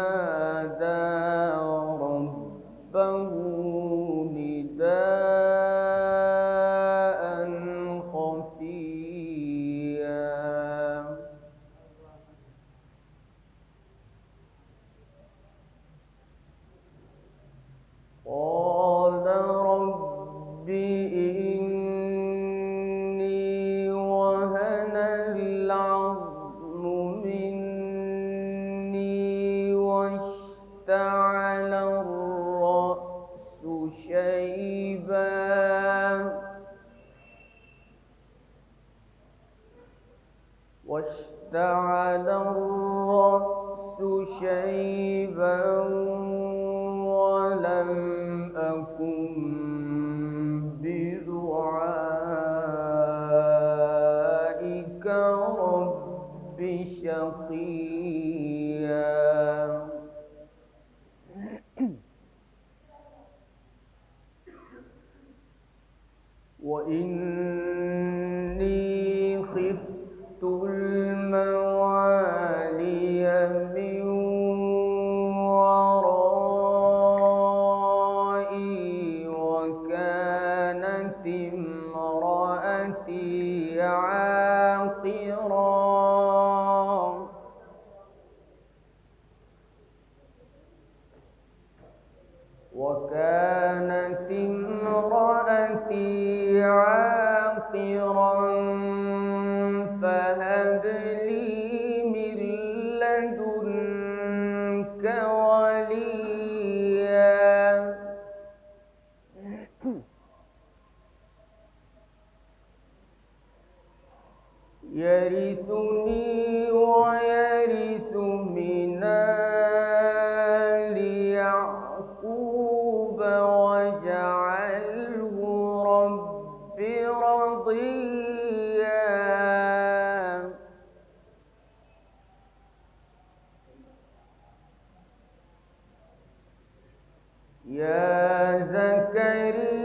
نادى ربه نداء خفيا قال رب إني وهن العظم مني واشتعل الرأس شيبا ولم أكن بدعائك رب شقيا وإني خفت الموالي من ورائي وكانت امرأتي عاقرا فهب لي من لدنك وليا يرثني ويرث من آل يعقوب واجعله رب رضيا يا زكريا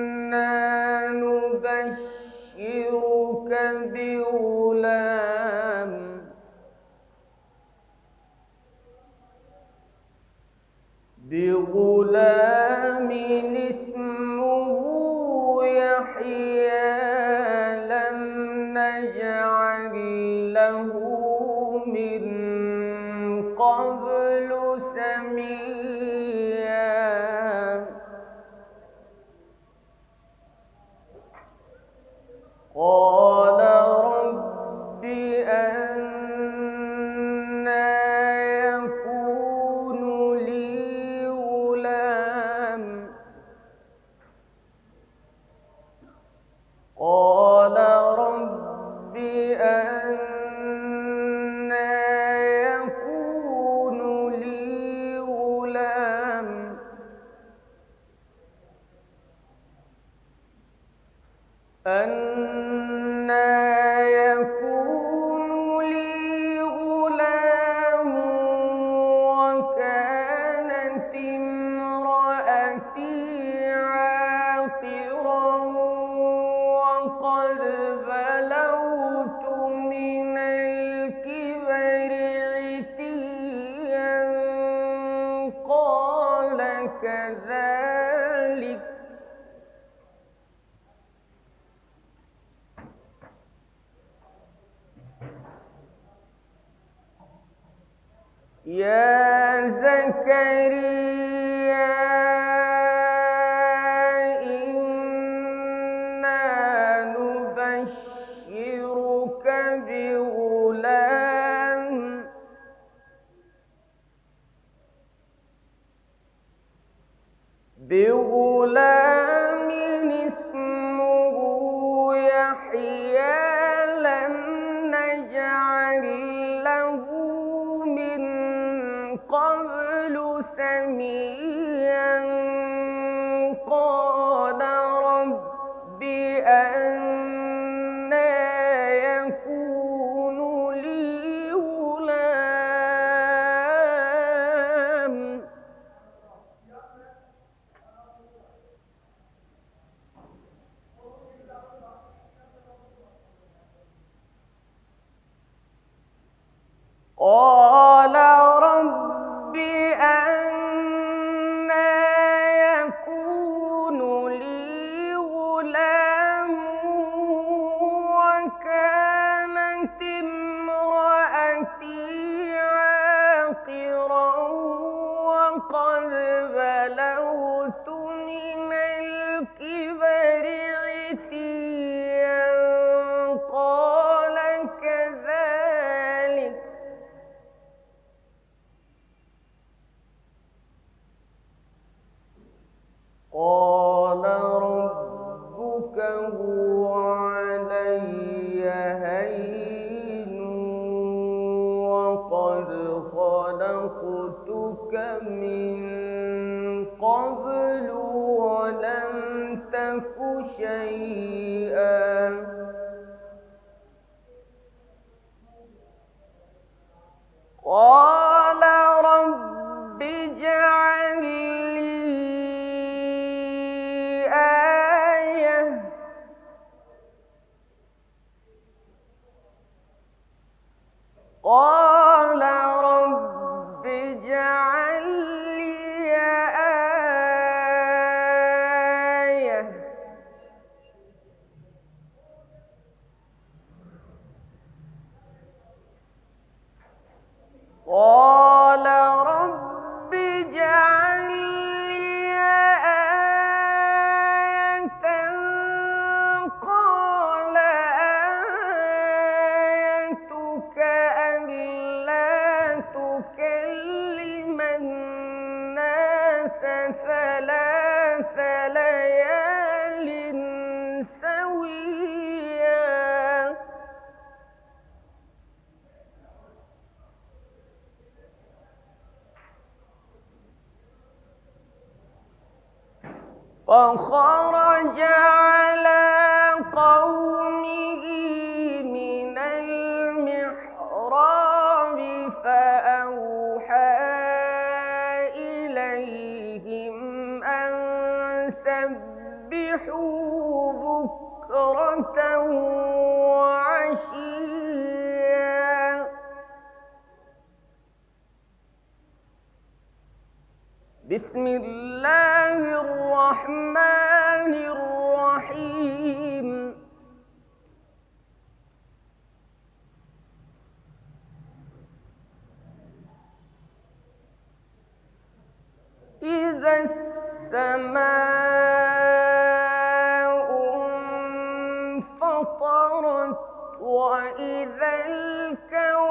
إنا نبشرك بغلام بغلام اسمه يحيى لم نجعل له من قبل سميا قال رب أنى يكون لي غلام قال رب أنى يكون لي غلام وكانت امرأتي عاقرا وقد بلغت من الكبر عتيا قال كذلك يا زكريا إنا نبشرك بغلام اسمه يحيى لم نجعل له من قبل سميا أنى يكون لي غلام قال رب أنى يكون لي غلام وكانت امرأتي عاقرا وقد بلغت من الكبر عتيا قال كذلك قال ربك هو علي هين وقد خلقتك من قبل ولم تك شيئا قال رب اجعل لي آية قال رب اجعل لي آية قال رب اجعل لي آية قال آيتك ألا تكلم الناس 3 ليال سويا فخرج على قومه من المحراب فأوحى إليهم أن سبحوا بكرة وعشيا بسم الله الرحمن الرحيم إذا السماء انفطرت وإذا الكواكب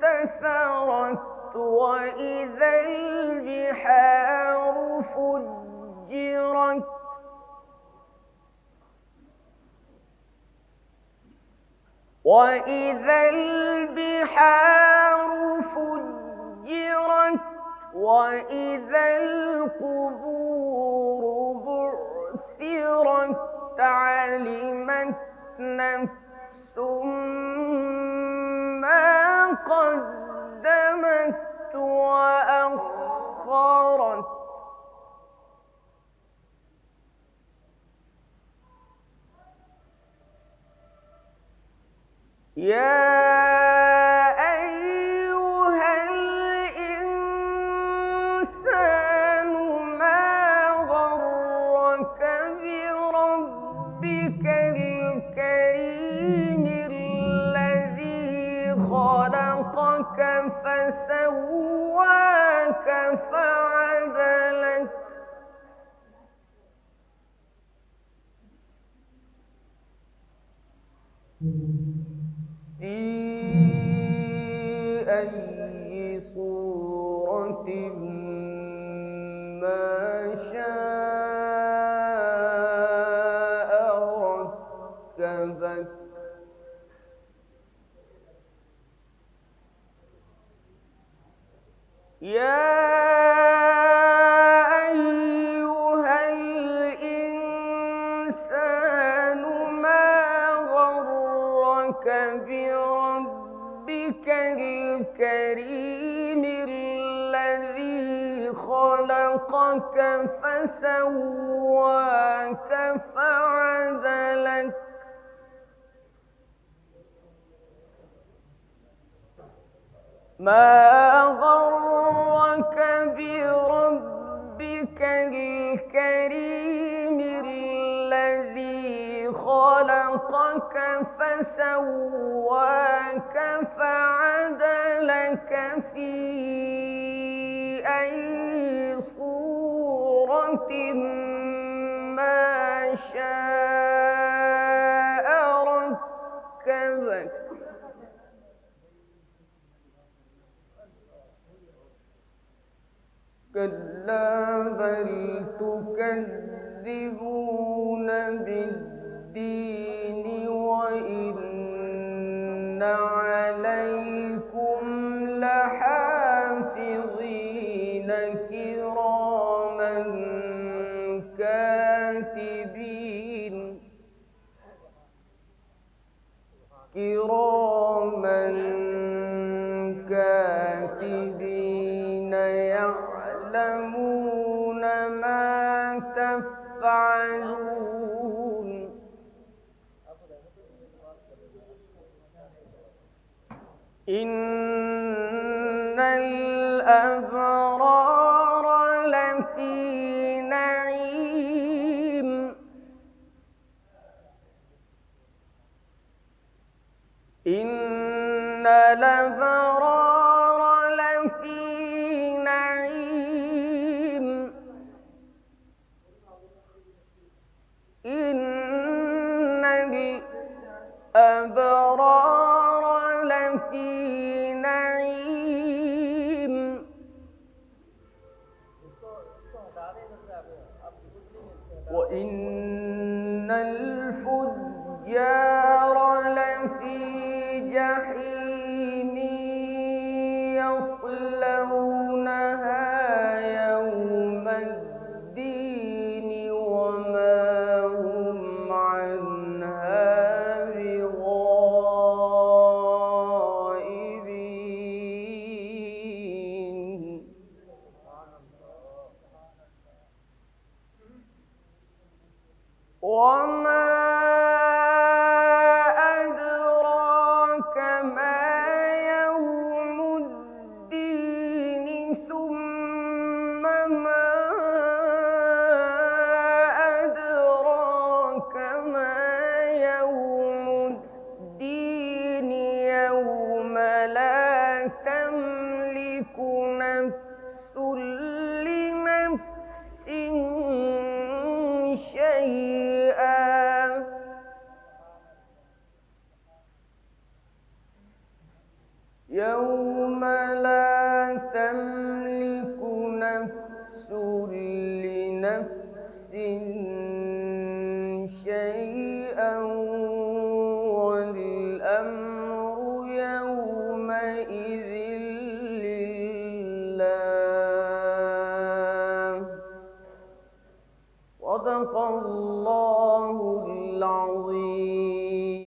انتثرت وإذا البحار فجرت وإذا البحار فجرت وإذا القبور بعثرت علمت نفس ما قدمت وأخرت يا أيها الإنسان ما غرك بربك الكريم الذي خلقك فسواك فعدلك في أي صورة ما شاء ركبك يا أيها الإنسان بربك الكريم الذي خلقك فسواك فعدلك ما غرك بربك الكريم الذي خلقك فسواك فعدلك في أي صورة ما شاء ركبك كلا بل تكذبون بالدين وإن عليكم لحافظين كراما كاتبين يعلمون ما تفعلون إن الأبرار لفي نعيم إن الأبرار لفي نعيم إن الأبرار لفي نعيم وإن الفجار لفي جحيم يصلونها يوم الدين وما هم عنها بغائبين وما أدراك ما يوم الدين ثم ما أدراك ما يوم الدين يوم لا تملك نفس لنفس شيئا يوم لا تملك نفس لنفس شيئا والأمر يومئذ لله صدق الله العظيم.